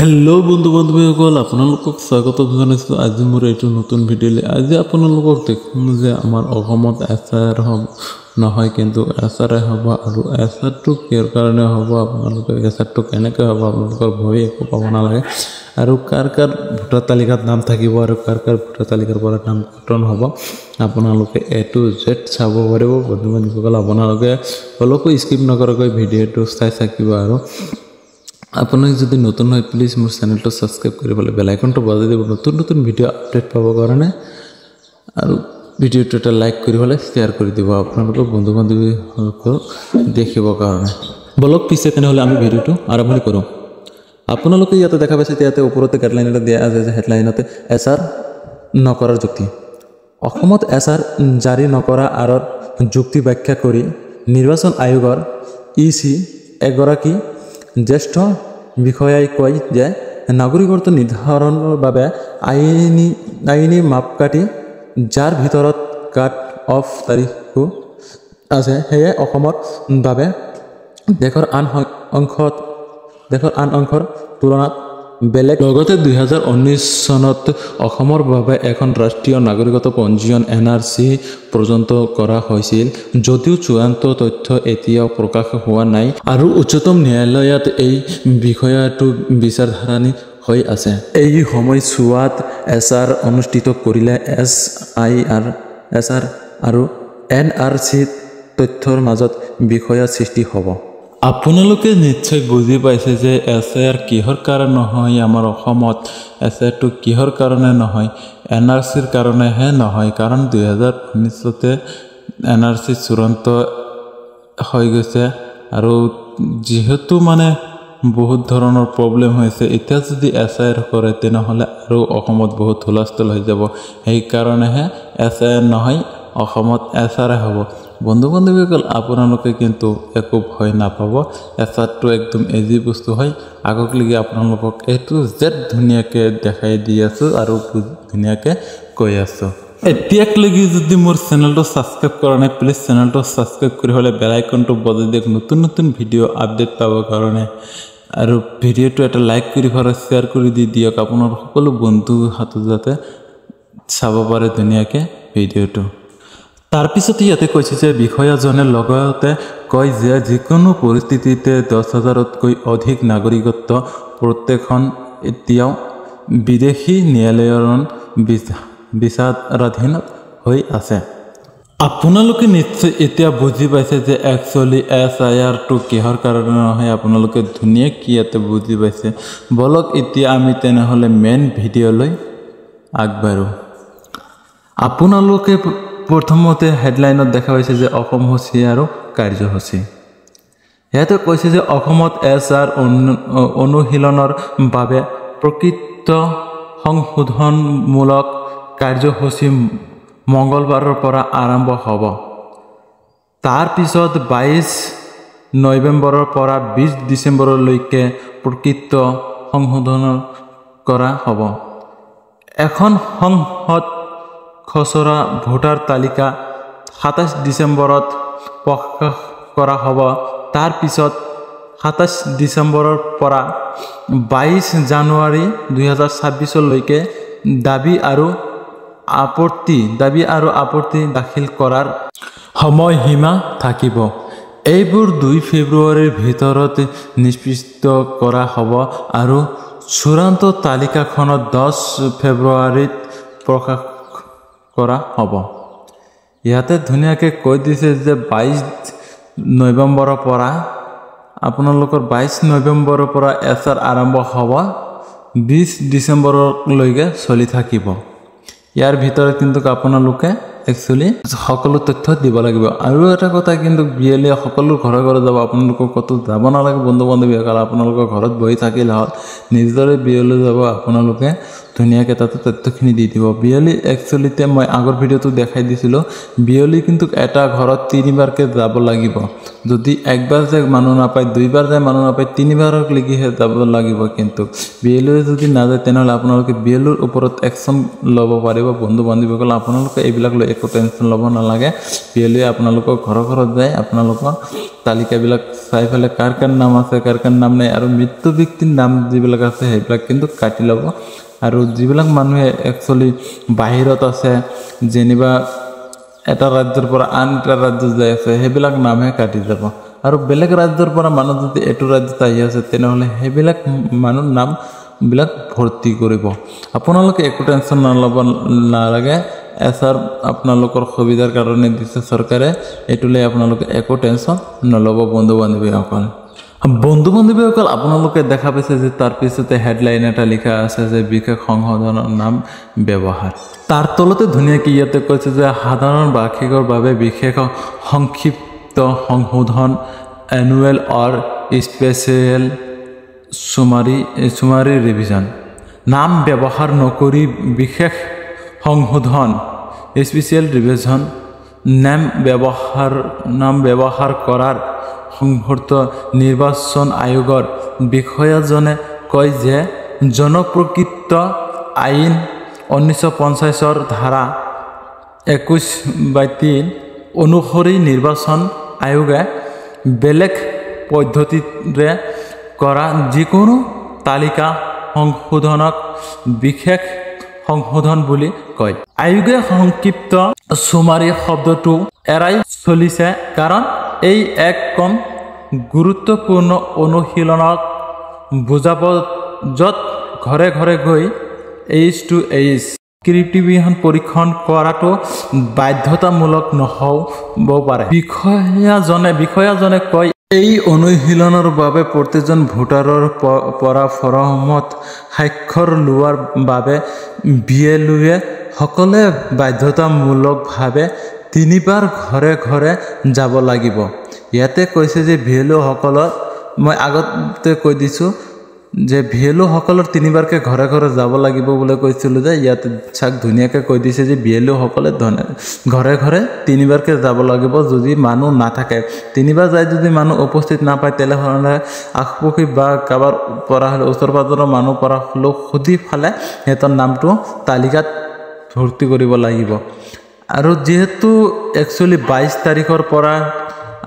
hello बंधु बान्धवीসকল আপোনালোকক স্বাগতম জনাইছো আজি মোৰ এইটো নতুন ভিডিঅ'লৈ আজি আপোনালোকক দেখুৱাম যে আমাৰ অসমত এছআৰ হ'ব নহয় কিন্তু এছআৰ হ'ব আৰু এছআৰটো কিৰ কাৰণে হ'ব আপোনালোকে এছআৰটো কেনেকৈ হ'ব আপোনালোকৰ ভয় একো পাব নালাগে আৰু কাৰ ভোটাৰ তালিকাত নাম থাকিব আৰু কাৰ ভোটাৰ তালিকাৰ পৰা নাম কটন হ'ব আপোনালোকে এ টু জেড চাব পাৰিব বন্ধু বান্ধৱীসকল আপোনালোকে অলপো স্কিপ নকৰাকৈ ভিডিঅ'টো চাই থাকিব আৰু আপোনাক যদি নতুন হয় প্লিজ মোৰ চেনেলটো সাবস্ক্ৰাইব কৰিবলৈ বেল আইকনটো বজাই দিব নতুন ভিডিঅ' আপডেট পাব কাৰণে আৰু ভিডিঅ'টো এটা লাইক কৰিবলৈ শেয়াৰ কৰি দিব আপোনালোকৰ বন্ধু বান্ধৱীসকল দেখিব কাৰণে বলক পিছে তেনেহ'লে আমি ভিডিঅ'টো আৰম্ভ কৰোঁ আপোনালোকে ইয়াতে দেখা পাইছে ইয়াতে ওপৰতে গাইডলাইন এটা দিয়া আছে যে হেডলাইনতে এছআৰ নকৰাৰ যুক্তি অসমত এছআৰ জাৰি নকৰা আৰৰ যুক্তি ব্যাখ্যা কৰি নিৰ্বাচন আয়োগৰ ইসি এগৰাকী জ্যেষ্ঠ বিষয়াই কয় যে নাগৰিকত্ব নিৰ্ধাৰণৰ বাবে আইনী মাপকাঠি যাৰ ভিতৰত কাট অফ তাৰিখো আছে সেয়ে অসমৰ বাবে দেশৰ আন অংশৰ তুলনাত বেলেগ লগতে 2019 চনত অসমৰ বাবে এখন ৰাষ্ট্ৰীয় নাগৰিকত্ব পঞ্জীয়ন এনআৰচি পৰ্যন্ত কৰা হৈছিল যদিও চূড়ান্ত তথ্য এতিয়াও প্ৰকাশ হোৱা নাই আৰু উচ্চতম ন্যায়ালয়ত এই বিষয়টো বিচাৰধাৰণী হৈ আছে এই সময়ছোৱাত এছআৰ অনুষ্ঠিত কৰিলে এছআৰ আৰু এনআৰচি তথ্যৰ মাজত বিষয় সৃষ্টি হ'ব আপোনালোকে নিশ্চয় বুজি পাইছে যে এছআৰ কিহৰ কাৰণে নহয় আমাৰ অসমত এছআৰটো কিহৰ কাৰণে নহয় এনআৰচিৰ কাৰণেহে নহয় কাৰণ 2019তে এনআৰচি চূড়ান্ত হৈ গৈছে আৰু যিহেতু মানে বহুত ধৰণৰ প্ৰব্লেম হৈছে এতিয়া যদি এছআৰ কৰে তেনেহ'লে আৰু অসমত বহুত হুলস্থুল হৈ যাব সেইকাৰণেহে এছআৰ নহয় অসমত এছআৰ হ'ব বন্ধু বান্ধৱীসকল আপোনালোকে কিন্তু একো ভয় নাপাব এছআৰটো একদম ইজি বস্তু হয় আগলৈকে আপোনালোকক এ টু জেড ধুনীয়াকৈ দেখাই দি আছোঁ আৰু ধুনীয়াকৈ কৈ আছোঁ এতিয়ালৈকে যদি মোৰ চেনেলটো ছাবস্ক্ৰাইব কৰা নাই প্লিজ চেনেলটো ছাবস্ক্ৰাইব কৰি হ'লে বেল আইকনটো বজাই দিয়ক নতুন ভিডিঅ' আপডেট পাবৰ কাৰণে আৰু ভিডিঅ'টো এটা লাইক কৰি ফৰা শ্বেয়াৰ কৰি দি দিয়ক আপোনাৰ সকলো বন্ধু হাতত যাতে চাব পাৰে ধুনীয়াকৈ ভিডিঅ'টো তাৰপিছত ইয়াতে কৈছে যে বিষয়াজনে লগতে কয় যে যিকোনো পৰিস্থিতিতে 10,000তকৈ অধিক নাগৰিকত্ব প্ৰত্যেকখন এতিয়াও বিদেশী ন্যায়ালয়ৰ বিচাৰাধীনত হৈ আছে আপোনালোকে নিশ্চয় এতিয়া বুজি পাইছে যে একচুৱেলি এছআইআৰটো কিহৰ কাৰণে নহয় আপোনালোকে ধুনীয়াকৈ ইয়াতে বুজি পাইছে বলক এতিয়া আমি তেনেহ'লে মেইন ভিডিঅ'লৈ আগবাঢ়ো আপোনালোকে প্ৰথমতে হেডলাইনত দেখা পাইছে যে অসমসূচী আৰু কাৰ্যসূচী ইয়াতে কৈছে যে অসমত এছআৰ অনুশীলনৰ বাবে প্ৰকৃত সংশোধনমূলক কাৰ্যসূচী মঙলবাৰৰ পৰা আৰম্ভ হ'ব তাৰ পিছত 22 নৱেম্বৰৰ পৰা 20 ডিচেম্বৰলৈকে প্ৰকৃত সংশোধন কৰা হ'ব এখন সংসদ খচৰা ভোটাৰ তালিকা 27 ডিচেম্বৰত প্ৰকাশ কৰা হ'ব তাৰ পিছত 27 ডিচেম্বৰৰ পৰা 22 জানুৱাৰী 2026লৈকে দাবী আৰু আপত্তি দাখিল কৰাৰ সময়সীমা থাকিব এইবোৰ 2 ফেব্ৰুৱাৰীৰ ভিতৰত নিষ্পত্তি কৰা হ'ব আৰু চূড়ান্ত তালিকাখনত 10 ফেব্ৰুৱাৰীত প্ৰকাশ কৰা হ'ব ইয়াতে ধুনীয়াকৈ কৈ দিছে যে 22 নৱেম্বৰৰ পৰা আপোনালোকৰ 22 নৱেম্বৰৰ পৰা এছআৰ আৰম্ভ হ'ব 20 ডিচেম্বৰলৈকে চলি থাকিব ইয়াৰ ভিতৰত কিন্তু আপোনালোকে একচুৱেলি সকলো তথ্য দিব লাগিব আৰু এটা কথা কিন্তু বিএলএ সকলো ঘৰে যাব আপোনালোকক ক'তো যাব নালাগে বন্ধু বান্ধৱীসকল আপোনালোকৰ ঘৰত বহি থাকিলে হ'ল নিজৰে বিএলএ যাব আপোনালোকে ধুনীয়াকৈ তাতে তথ্যখিনি দি দিব বিয়লি একচুৱেলিতে মই আগৰ ভিডিঅ'টো দেখাই দিছিলোঁ বিয়লি কিন্তু এটা ঘৰত 3বাৰকৈ যাব লাগিব যদি একবাৰ যায় মানুহ নাপায় 2বাৰ যায় মানুহ নাপায় 3বাৰলৈকেহে যাব লাগিব কিন্তু বিয়লি যদি নাযায় তেনেহ'লে আপোনালোকে বিয়লিৰ ওপৰত একশ্যন ল'ব পাৰিব বন্ধু বান্ধৱীসকল আপোনালোকে এইবিলাক লৈ একো টেনশ্যন ল'ব নালাগে বিয়লি আপোনালোকৰ ঘৰত যায় আপোনালোকৰ তালিকাবিলাক চাই পেলাই কাৰ নাম আছে কাৰ নাম নাই আৰু মৃত্যু ব্যক্তিৰ নাম যিবিলাক আছে সেইবিলাক কিন্তু কাটি ল'ব আৰু যিবিলাক মানুহে একচুৱেলি বাহিৰত আছে যেনিবা এটা ৰাজ্যৰ পৰা আন এটা ৰাজ্যত যাই আছে সেইবিলাক নামহে কাটি যাব আৰু বেলেগ ৰাজ্যৰ পৰা মানুহ যদি এইটো ৰাজ্যত আহি আছে তেনেহ'লে সেইবিলাক মানুহৰ নামবিলাক ভৰ্তি কৰিব আপোনালোকে একো টেনশ্যন নল'ব নালাগে এছাৰ আপোনালোকৰ সুবিধাৰ কাৰণে দিছে চৰকাৰে এইটোলৈ আপোনালোকে একো টেনশ্যন নল'ব বন্ধু বান্ধৱীসকল আপোনালোকে দেখা পাইছে যে তাৰ পিছতে হেডলাইন এটা লিখা আছে যে বিশেষ সংশোধনৰ নাম ব্যৱহাৰ তাৰ তলতে ধুনীয়াকৈ ইয়াতে কৈছে যে সাধাৰণ বাৰ্ষিকৰ বাবে বিশেষ সংক্ষিপ্ত সংশোধন এনুৱেল অৰ স্পেচিয়েল চুমাৰী ৰিভিজন নাম ব্যৱহাৰ নকৰি বিশেষ সংশোধন স্পেচিয়েল ৰিভিজন নাম ব্যৱহাৰ কৰাৰ সংহত নিৰ্বাচন আয়োগৰ বিষয়াজনে কয় যে জনপ্ৰকৃত আইন 1950 ধাৰা 21/3 অনুসৰি নিৰ্বাচন আয়োগে বেলেগ পদ্ধতিৰে কৰা যিকোনো তালিকা সংশোধনক বিশেষ সংশোধন বুলি কয় আয়োগে সংক্ষিপ্ত চুমাৰী শব্দটো এৰাই চলিছে কাৰণ এই এক কম গুৰুত্বপূৰ্ণ অনুশীলনক বুজাব য'ত ঘৰে ঘৰে গৈ H2H স্ক্ৰিপ্টিভিহন পৰীক্ষণ কৰাটো বাধ্যতামূলক নহ'ব পাৰে বিষয়াজনে কয় এই অনুশীলনৰ বাবে প্ৰতিজন ভোটাৰৰ পৰা ফৰ্মত স্বাক্ষৰ লোৱাৰ বাবে বিএলওৱে সকলে বাধ্যতামূলকভাৱে 3বাৰ ঘৰে ঘৰে যাব লাগিব ইয়াতে কৈছে যে বিএলও সকলৰ মই আগতে কৈ দিছোঁ যে বিএলও সকলৰ 3বাৰকৈ ঘৰে ঘৰে যাব লাগিব বুলি কৈছিলোঁ যে ইয়াতে চাক ধুনীয়াকৈ কৈ দিছে যে বিএলও সকলে ঘৰে ঘৰে 3বাৰকৈ যাব লাগিব যদি মানুহ নাথাকে 3বাৰ যায় যদি মানুহ উপস্থিত নাপায় তেনেহ'লে আশপাশী বা কাৰোবাৰ পৰা হ'লে ওচৰ পাজৰৰ মানুহ পৰা হ'লেও সুধি ফালে সিহঁতৰ নামটো তালিকাত ভৰ্তি কৰিব লাগিব আৰু যেহেতু একচুৱেলি 22 তাৰিখৰ পৰা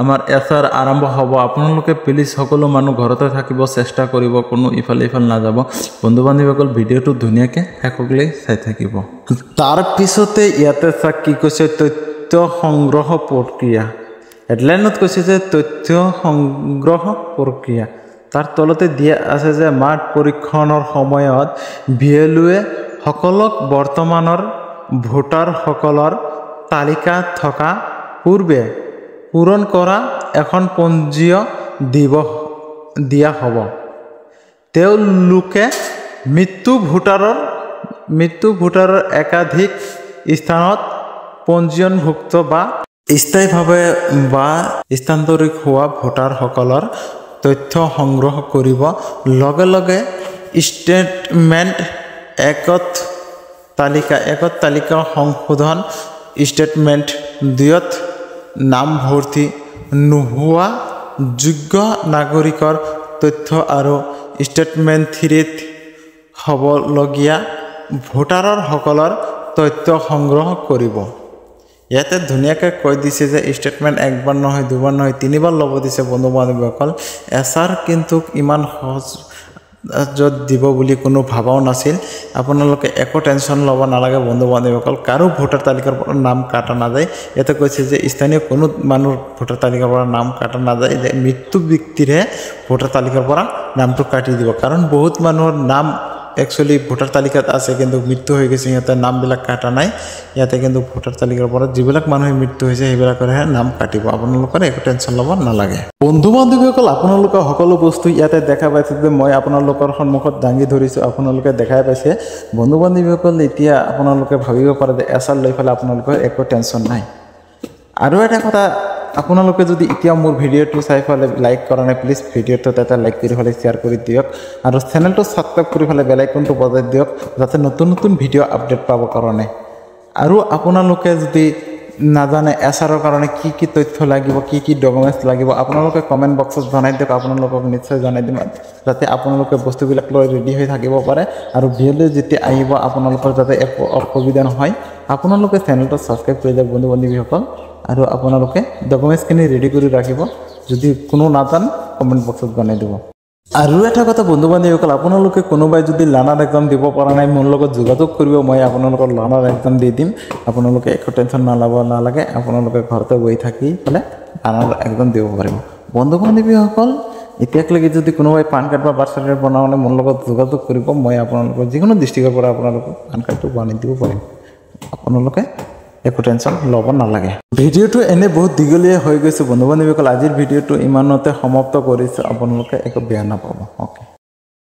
আমাৰ এছআৰ আৰম্ভ হ'ব আপোনালোকে প্লিজ সকলো মানুহ ঘৰতে থাকিব চেষ্টা কৰিব কোনো ইফালে নাযাব বন্ধু বান্ধৱীসকল ভিডিঅ'টো ধুনীয়াকৈ শেষলৈ চাই থাকিব তাৰ পিছতে ইয়াতে চাক কি কৈছে তথ্য সংগ্ৰহ প্ৰক্ৰিয়া হেডলাইনত কৈছে যে তথ্য সংগ্ৰহ প্ৰক্ৰিয়া তাৰ তলতে দিয়া আছে যে মাঠ পৰীক্ষণৰ সময়ত বিএলওৱে সকলক বৰ্তমানৰ ভোটাৰসকলৰ তালিকা থকা পূৰ্বে পূৰণ কৰা এখন পঞ্জী দিয়া হ'ব তেওঁলোকে মৃত্যু ভোটাৰৰ একাধিক স্থানত পঞ্জীয়নভুক্ত বা স্থায়ীভাৱে বা স্থানান্তৰিত হোৱা ভোটাৰসকলৰ তথ্য সংগ্ৰহ কৰিব লগে লগে ষ্টেটমেণ্ট একত তালিকা সংশোধন ষ্টেটমেণ্ট 2ত নাম ভৰ্তি নোহোৱা যোগ্য নাগৰিকৰ তথ্য আৰু ষ্টেটমেণ্ট 3ত হ'বলগীয়া ভোটাৰসকলৰ তথ্য সংগ্ৰহ কৰিব ইয়াতে ধুনীয়াকৈ কৈ দিছে যে ষ্টেটমেণ্ট একবাৰ নহয় দুবাৰ নহয় 3বাৰ ল'ব দিছে বন্ধু বান্ধৱীসকল এছআৰ কিন্তু ইমান সহজ য'ত দিব বুলি কোনো ভাবাও নাছিল আপোনালোকে একো টেনশ্যন ল'ব নালাগে বন্ধু বান্ধৱীসকল কাৰো ভোটাৰ তালিকাৰ পৰা নাম কাটা নাযায় ইয়াতে কৈছে যে স্থানীয় কোনো মানুহৰ ভোটাৰ তালিকাৰ পৰা নাম কাটা নাযায় যে মৃত্যু ব্যক্তিৰহে ভোটাৰ তালিকাৰ পৰা নামটো কাটি দিব কাৰণ বহুত মানুহৰ নাম একচুৱেলি ভোটাৰ তালিকাত আছে কিন্তু মৃত্যু হৈ গৈছে সিহঁতৰ নামবিলাক কাটা নাই ইয়াতে কিন্তু ভোটাৰ তালিকাৰ পৰা যিবিলাক মানুহে মৃত্যু হৈছে সেইবিলাকৰহে নাম কাটিব আপোনালোকৰ একো টেনশ্যন ল'ব নালাগে বন্ধু বান্ধৱীসকল আপোনালোকে সকলো বস্তু ইয়াতে দেখা পাইছে যে মই আপোনালোকৰ সন্মুখত দাঙি ধৰিছোঁ আপোনালোকে দেখাই পাইছে বন্ধু বান্ধৱীসকল এতিয়া আপোনালোকে ভাবিব পাৰে যে এছআৰ লৈ পেলাই আপোনালোকৰ একো টেনশ্যন নাই আৰু এটা কথা আপোনালোকে যদি এতিয়া মোৰ ভিডিঅ'টো চাই ফেলে লাইক কৰা নাই প্লিজ ভিডিঅ'টো এটা লাইক কৰি ফেলে শ্বেয়াৰ কৰি দিয়ক আৰু চেনেলটো ছাবস্ক্ৰাইব কৰি ফেলে বেল আইকনটো বজাই দিয়ক যাতে নতুন নতুন ভিডিঅ' আপডেট পাব কাৰণে আৰু আপোনালোকে যদি নাজানে এছআৰৰ কাৰণে কি কি তথ্য লাগিব কি কি ডকুমেণ্টছ লাগিব আপোনালোকে কমেণ্ট বক্সত জনাই দিয়ক আপোনালোকক নিশ্চয় জনাই দিম যাতে আপোনালোকে বস্তুবিলাক লৈ ৰেডি হৈ থাকিব পাৰে আৰু ভিডিঅ'লৈ যেতিয়া আহিব আপোনালোকৰ যাতে একো অসুবিধা নহয় আপোনালোকে চেনেলটো ছাবস্ক্ৰাইব কৰি দিয়ক বন্ধু বান্ধৱীসকল আৰু আপোনালোকে ডকুমেণ্টছখিনি ৰেডি কৰি ৰাখিব যদি কোনো নাজানে কমেণ্ট বক্সত জনাই দিব আৰু এটা কথা বন্ধু বান্ধৱীসকল আপোনালোকে কোনোবাই যদি লানাৰ এক্সাম দিব পৰা নাই মোৰ লগত যোগাযোগ কৰিব মই আপোনালোকৰ লানাৰ এক্সাম দি দিম আপোনালোকে একো টেনশ্যন নল'ব নালাগে আপোনালোকে ঘৰতে বহি থাকি পেলাই লানাৰ এক্সাম দিব পাৰিব বন্ধু বান্ধৱীসকল এতিয়ালৈকে যদি কোনোবাই পান কাৰ্ড বা বাৰ্থ চাৰ্টিফিকেট বনাবলৈ মোৰ লগত যোগাযোগ কৰিব মই আপোনালোকৰ যিকোনো ডিষ্ট্ৰিক্টৰ পৰা আপোনালোকক পান কাৰ্ডটো বনাই দিব পাৰিম আপোনালোকে একো টেনশ্যন ল'ব নালাগে ভিডিঅ'টো এনে বহুত দীঘলীয়া হৈ গৈছে বন্ধু বান্ধৱীসকল আজিৰ ভিডিঅ'টো ইমানতে সমাপ্ত কৰিছোঁ আপোনালোকে একো বেয়া নাপাব অ'কে